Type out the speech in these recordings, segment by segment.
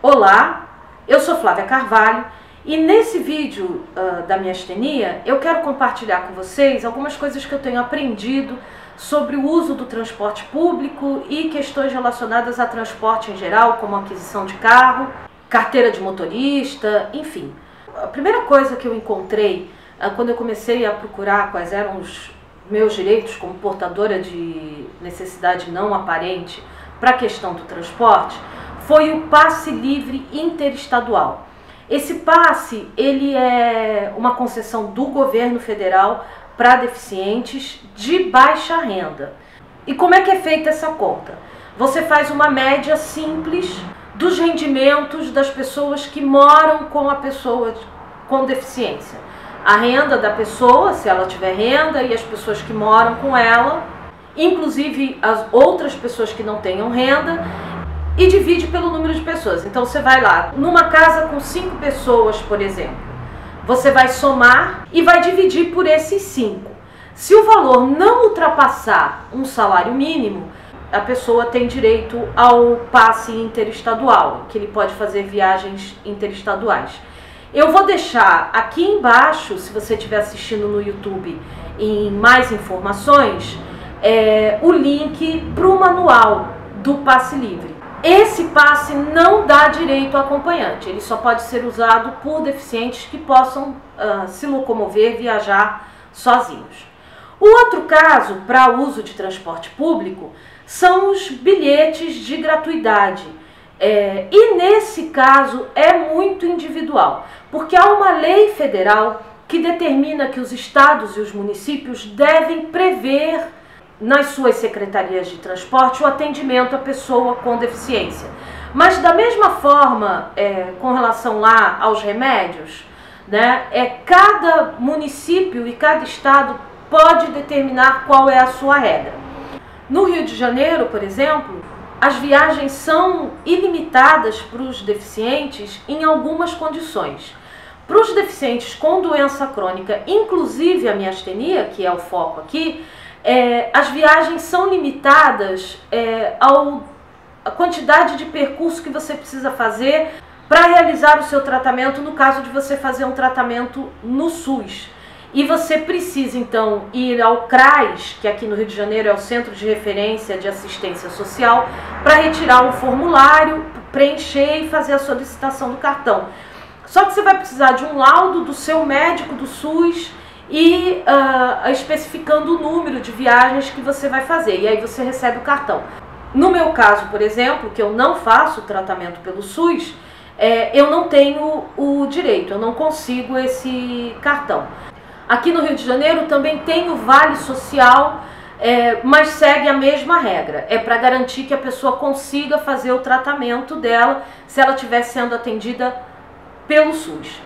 Olá, eu sou Flávia Carvalho e nesse vídeo da miastenia eu quero compartilhar com vocês algumas coisas que eu tenho aprendido sobre o uso do transporte público e questões relacionadas a transporte em geral, como aquisição de carro, carteira de motorista, enfim. A primeira coisa que eu encontrei quando eu comecei a procurar quais eram os meus direitos como portadora de necessidade não aparente para a questão do transporte foi o passe livre interestadual. Esse passe, ele é uma concessão do governo federal para deficientes de baixa renda. E como é que é feita essa conta? Você faz uma média simples dos rendimentos das pessoas que moram com a pessoa com deficiência. A renda da pessoa, se ela tiver renda, e as pessoas que moram com ela, inclusive as outras pessoas que não tenham renda, e divide pelo número de pessoas. Então você vai lá, numa casa com 5 pessoas, por exemplo, você vai somar e vai dividir por esses 5. Se o valor não ultrapassar um salário mínimo, a pessoa tem direito ao passe interestadual, que ele pode fazer viagens interestaduais. Eu vou deixar aqui embaixo, se você estiver assistindo no YouTube, em mais informações, o link para o manual do passe livre. Esse passe não dá direito ao acompanhante, ele só pode ser usado por deficientes que possam se locomover, viajar sozinhos. O outro caso para uso de transporte público são os bilhetes de gratuidade. E nesse caso é muito individual, porque há uma lei federal que determina que os estados e os municípios devem prever nas suas secretarias de transporte o atendimento à pessoa com deficiência. Mas da mesma forma, com relação lá aos remédios, né, cada município e cada estado pode determinar qual é a sua regra. No Rio de Janeiro, por exemplo, as viagens são ilimitadas para os deficientes em algumas condições. Para os deficientes com doença crônica, inclusive a miastenia, que é o foco aqui, as viagens são limitadas à quantidade de percurso que você precisa fazer para realizar o seu tratamento, no caso de você fazer um tratamento no SUS. E você precisa, então, ir ao CRAS, que aqui no Rio de Janeiro é o Centro de Referência de Assistência Social, para retirar um formulário, preencher e fazer a solicitação do cartão. Só que você vai precisar de um laudo do seu médico do SUS e especificando o número de viagens que você vai fazer, e aí você recebe o cartão. No meu caso, por exemplo, que eu não faço tratamento pelo SUS, eu não tenho o direito, eu não consigo esse cartão. Aqui no Rio de Janeiro também tem o Vale Social, mas segue a mesma regra. É para garantir que a pessoa consiga fazer o tratamento dela se ela estiver sendo atendida pelo SUS.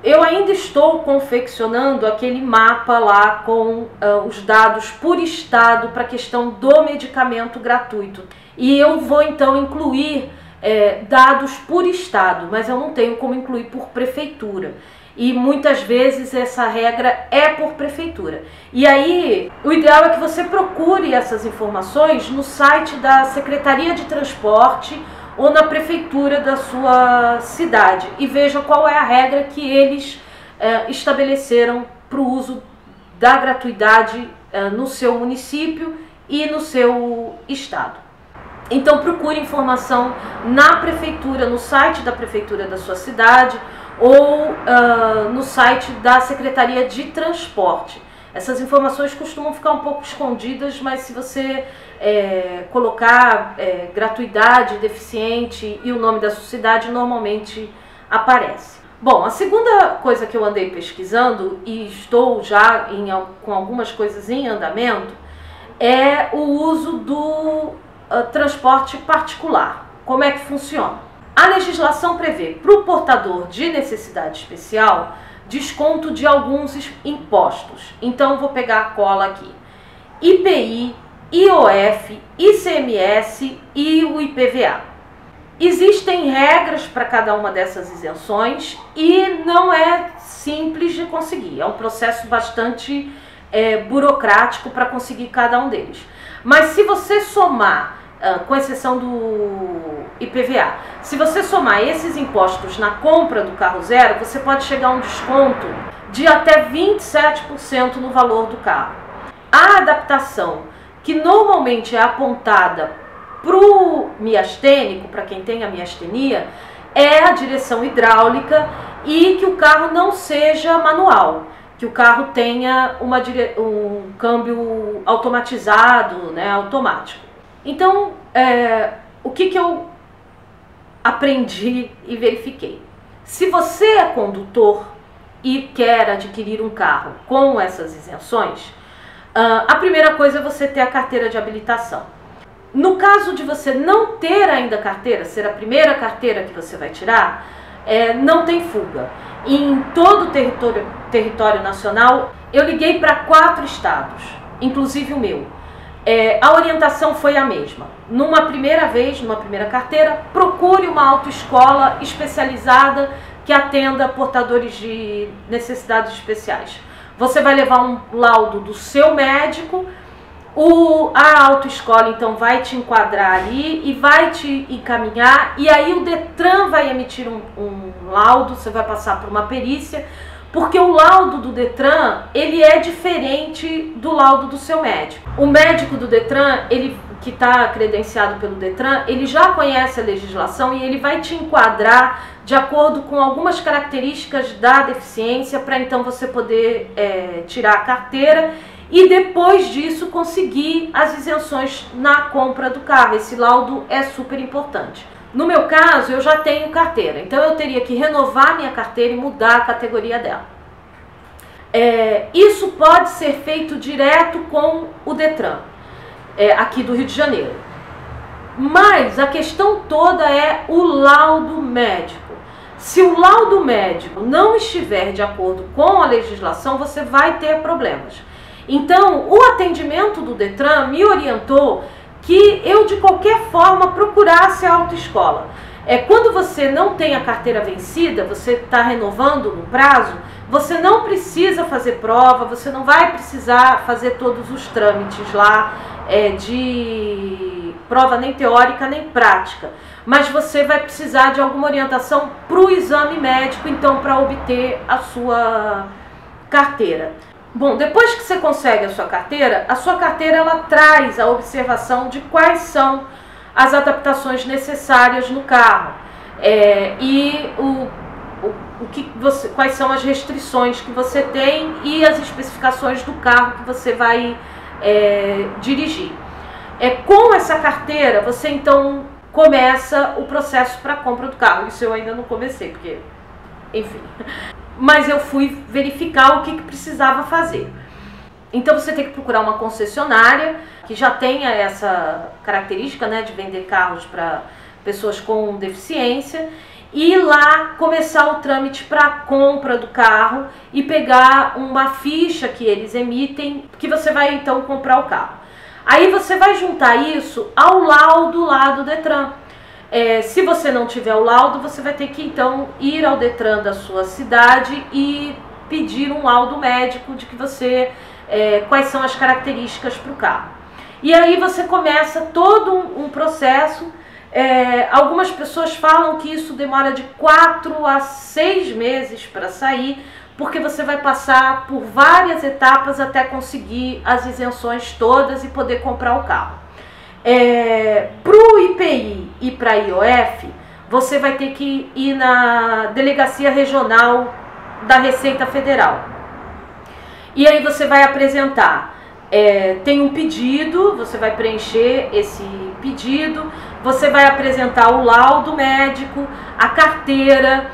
Eu ainda estou confeccionando aquele mapa lá com os dados por estado para a questão do medicamento gratuito. E eu vou então incluir dados por estado, mas eu não tenho como incluir por prefeitura. E muitas vezes essa regra é por prefeitura. E aí, o ideal é que você procure essas informações no site da Secretaria de Transporte ou na prefeitura da sua cidade e veja qual é a regra que eles estabeleceram para o uso da gratuidade no seu município e no seu estado. Então procure informação na prefeitura, no site da prefeitura da sua cidade ou no site da Secretaria de Transporte. Essas informações costumam ficar um pouco escondidas, mas se você colocar gratuidade, deficiente e o nome da sua cidade, normalmente aparece. Bom, a segunda coisa que eu andei pesquisando, e estou já com algumas coisas em andamento, é o uso do transporte particular. Como é que funciona? A legislação prevê para o portador de necessidade especial desconto de alguns impostos. Então, vou pegar a cola aqui. IPI, IOF, ICMS e o IPVA. Existem regras para cada uma dessas isenções e não é simples de conseguir. É um processo bastante burocrático para conseguir cada um deles. Mas se você somar com exceção do IPVA. Se você somar esses impostos na compra do carro zero, você pode chegar a um desconto de até 27% no valor do carro. A adaptação que normalmente é apontada para o miastênico, para quem tem a miastenia, é a direção hidráulica e que o carro não seja manual, que o carro tenha um câmbio automatizado, né, automático. Então, o que eu aprendi e verifiquei? Se você é condutor e quer adquirir um carro com essas isenções, a primeira coisa é você ter a carteira de habilitação. No caso de você não ter ainda carteira, ser a primeira carteira que você vai tirar, não tem fuga. Em todo o território nacional, eu liguei para 4 estados, inclusive o meu. A orientação foi a mesma. Numa primeira carteira, procure uma autoescola especializada que atenda portadores de necessidades especiais. Você vai levar um laudo do seu médico, a autoescola então vai te enquadrar ali e vai te encaminhar, e aí o Detran vai emitir um laudo, você vai passar por uma perícia, porque o laudo do Detran, ele é diferente do laudo do seu médico. O médico do Detran, ele que está credenciado pelo Detran, ele já conhece a legislação e ele vai te enquadrar de acordo com algumas características da deficiência, para então você poder tirar a carteira e depois disso conseguir as isenções na compra do carro. Esse laudo é super importante. No meu caso, eu já tenho carteira, então eu teria que renovar minha carteira e mudar a categoria dela. Isso pode ser feito direto com o Detran, aqui do Rio de Janeiro. Mas a questão toda é o laudo médico. Se o laudo médico não estiver de acordo com a legislação, você vai ter problemas. Então, o atendimento do Detran me orientou que eu, de qualquer forma, procurasse a autoescola. Quando você não tem a carteira vencida, você está renovando no prazo, você não precisa fazer prova, você não vai precisar fazer todos os trâmites lá de prova nem teórica nem prática. Mas você vai precisar de alguma orientação para o exame médico, então, para obter a sua carteira. Bom, depois que você consegue a sua carteira ela traz a observação de quais são as adaptações necessárias no carro quais são as restrições que você tem e as especificações do carro que você vai dirigir. Com essa carteira, você então começa o processo para a compra do carro. Isso eu ainda não comecei, porque, enfim... Mas eu fui verificar o que precisava fazer. Então você tem que procurar uma concessionária que já tenha essa característica, né, de vender carros para pessoas com deficiência, e ir lá começar o trâmite para a compra do carro e pegar uma ficha que eles emitem, que você vai então comprar o carro. Aí você vai juntar isso ao laudo lá do Detran. Se você não tiver o laudo, você vai ter que então ir ao Detran da sua cidade e pedir um laudo médico de que quais são as características para o carro. E aí você começa todo um processo. Algumas pessoas falam que isso demora de 4 a 6 meses para sair, porque você vai passar por várias etapas até conseguir as isenções todas e poder comprar o carro. Para o IPI e para a IOF, você vai ter que ir na Delegacia Regional da Receita Federal. E aí você vai apresentar, tem um pedido, você vai preencher esse pedido, você vai apresentar o laudo médico, a carteira,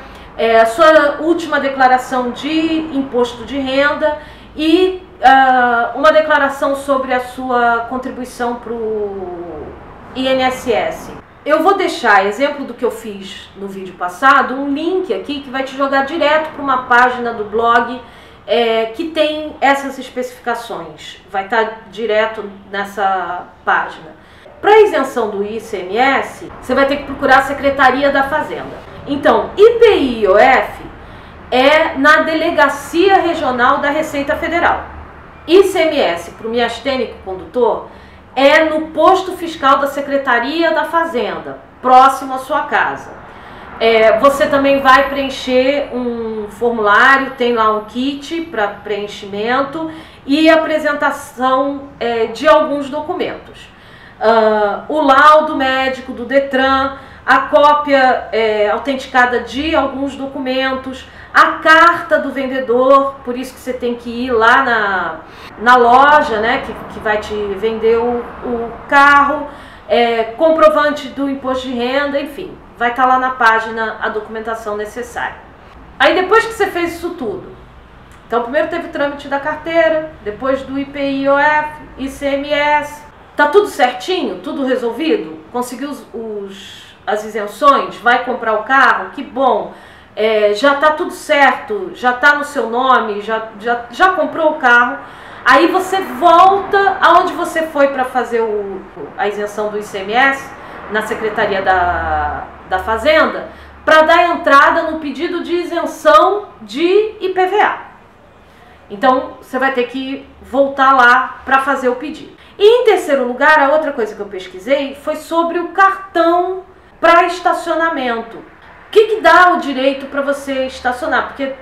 a sua última declaração de imposto de renda e uma declaração sobre a sua contribuição para o INSS. Eu vou deixar, exemplo do que eu fiz no vídeo passado, um link aqui que vai te jogar direto para uma página do blog que tem essas especificações. Vai estar direto nessa página. Para isenção do ICMS, você vai ter que procurar a Secretaria da Fazenda. Então, IPI e IOF é na Delegacia Regional da Receita Federal. ICMS para o miastênico condutor é no posto fiscal da Secretaria da Fazenda, próximo à sua casa. Você também vai preencher um formulário, tem lá um kit para preenchimento e apresentação de alguns documentos. O laudo médico do Detran, a cópia autenticada de alguns documentos, a carta do vendedor, por isso que você tem que ir lá na loja, né, que vai te vender o carro, comprovante do imposto de renda, enfim, vai estar lá na página a documentação necessária. Aí depois que você fez isso tudo, então primeiro teve o trâmite da carteira, depois do IPI-OF, ICMS, tá tudo certinho, tudo resolvido, conseguiu as isenções, vai comprar o carro, que bom, já tá tudo certo, já tá no seu nome, já comprou o carro. Aí você volta aonde você foi para fazer a isenção do ICMS, na Secretaria da Fazenda, para dar entrada no pedido de isenção de IPVA. Então você vai ter que voltar lá para fazer o pedido. E em terceiro lugar, a outra coisa que eu pesquisei foi sobre o cartão para estacionamento. O que dá o direito para você estacionar? Porque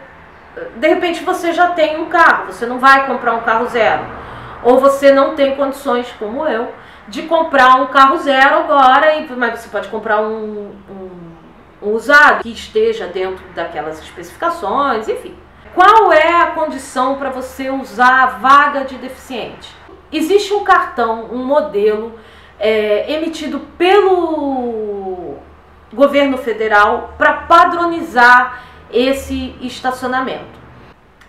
de repente você já tem um carro, você não vai comprar um carro zero. Ou você não tem condições, como eu, de comprar um carro zero agora, mas você pode comprar um usado que esteja dentro daquelas especificações, enfim. Qual é a condição para você usar a vaga de deficiente? Existe um cartão, um modelo emitido pelo governo federal para padronizar esse estacionamento.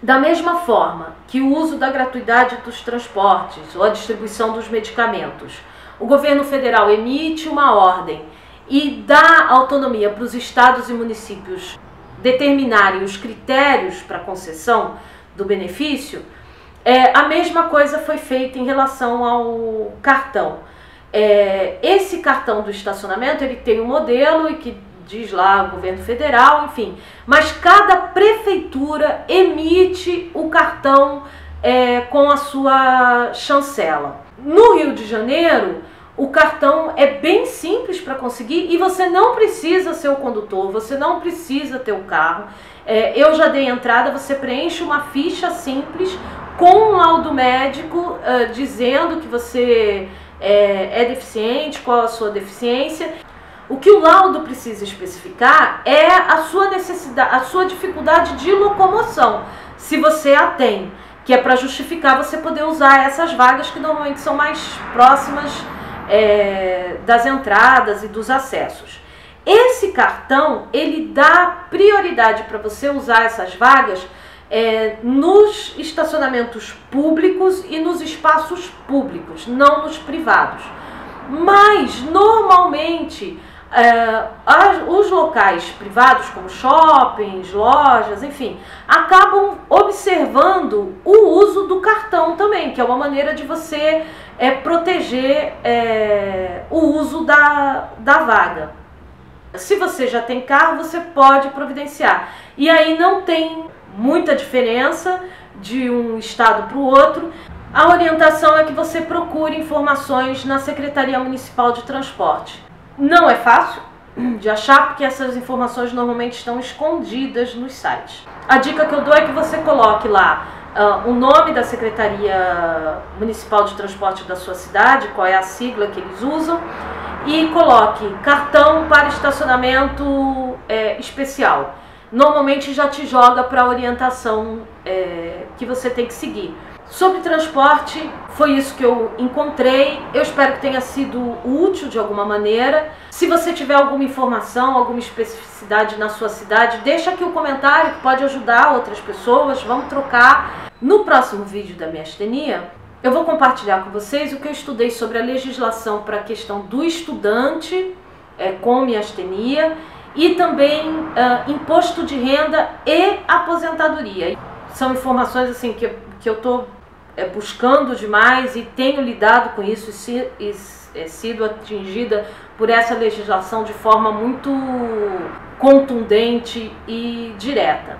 Da mesma forma que o uso da gratuidade dos transportes ou a distribuição dos medicamentos, o governo federal emite uma ordem e dá autonomia para os estados e municípios determinarem os critérios para concessão do benefício, a mesma coisa foi feita em relação ao cartão. Esse cartão do estacionamento, ele tem um modelo e que diz lá o governo federal, enfim, mas cada prefeitura emite o cartão com a sua chancela. No Rio de Janeiro, o cartão é bem simples para conseguir e você não precisa ser o condutor, você não precisa ter o carro. Eu já dei entrada, você preenche uma ficha simples com um laudo médico dizendo que você é deficiente, qual a sua deficiência. O que o laudo precisa especificar é a sua necessidade, a sua dificuldade de locomoção, se você a tem, que é para justificar você poder usar essas vagas que normalmente são mais próximas das entradas e dos acessos. Esse cartão, ele dá prioridade para você usar essas vagas nos estacionamentos públicos e nos espaços públicos, não nos privados. Mas, normalmente, os locais privados, como shoppings, lojas, enfim, acabam observando o uso do cartão também, que é uma maneira de você proteger o uso da vaga. Se você já tem carro, você pode providenciar. E aí não tem muita diferença de um estado para o outro. A orientação é que você procure informações na Secretaria Municipal de Transporte. Não é fácil de achar, porque essas informações normalmente estão escondidas nos sites. A dica que eu dou é que você coloque lá o nome da Secretaria Municipal de Transporte da sua cidade, qual é a sigla que eles usam, e coloque cartão para estacionamento especial. Normalmente já te joga para a orientação que você tem que seguir. Sobre transporte, foi isso que eu encontrei. Eu espero que tenha sido útil de alguma maneira. Se você tiver alguma informação, alguma especificidade na sua cidade, deixa aqui o comentário que pode ajudar outras pessoas. Vamos trocar. No próximo vídeo da miastenia, eu vou compartilhar com vocês o que eu estudei sobre a legislação para a questão do estudante com miastenia e também imposto de renda e aposentadoria. São informações assim que eu estou buscando demais e tenho lidado com isso e sido atingida por essa legislação de forma muito contundente e direta.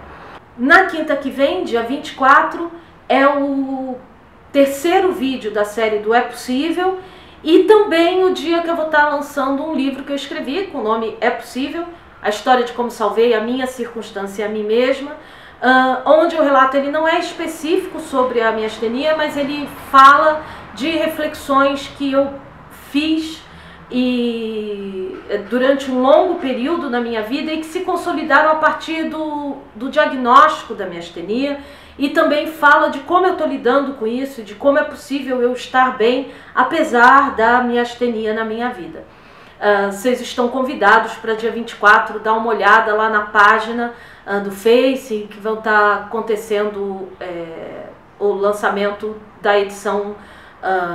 Na quinta que vem, dia 24, é o terceiro vídeo da série do É Possível E também o dia que eu vou estar lançando um livro que eu escrevi, com o nome É Possível, a história de como salvei a minha circunstância e a mim mesma, onde o relato ele não é específico sobre a miastenia, mas ele fala de reflexões que eu fiz durante um longo período na minha vida e que se consolidaram a partir do diagnóstico da miastenia, e também fala de como eu estou lidando com isso, de como é possível eu estar bem apesar da miastenia na minha vida. Vocês estão convidados para dia 24 dar uma olhada lá na página do Face, que vão estar acontecendo o lançamento da edição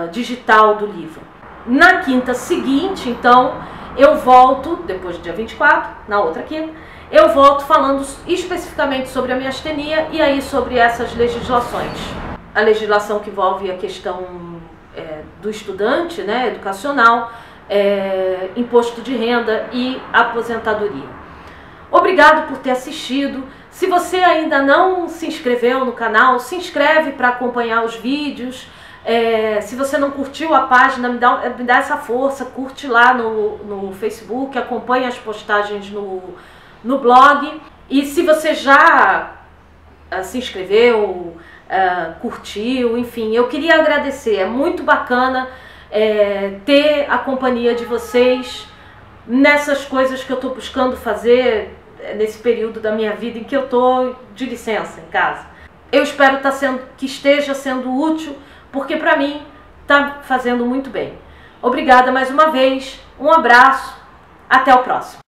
digital do livro. Na quinta seguinte, então, eu volto, depois do dia 24, na outra quinta, eu volto falando especificamente sobre a miastenia e aí sobre essas legislações. A legislação que envolve a questão do estudante, né, educacional, imposto de renda e aposentadoria. Obrigado por ter assistido. Se você ainda não se inscreveu no canal, se inscreve para acompanhar os vídeos. Se você não curtiu a página, me dá essa força, curte lá no Facebook, acompanha as postagens no blog. E se você já se inscreveu, curtiu, enfim, eu queria agradecer. É muito bacana ter a companhia de vocês nessas coisas que eu estou buscando fazer nesse período da minha vida em que eu estou de licença em casa. Eu espero que esteja sendo útil, porque para mim está fazendo muito bem. Obrigada mais uma vez, um abraço, até o próximo.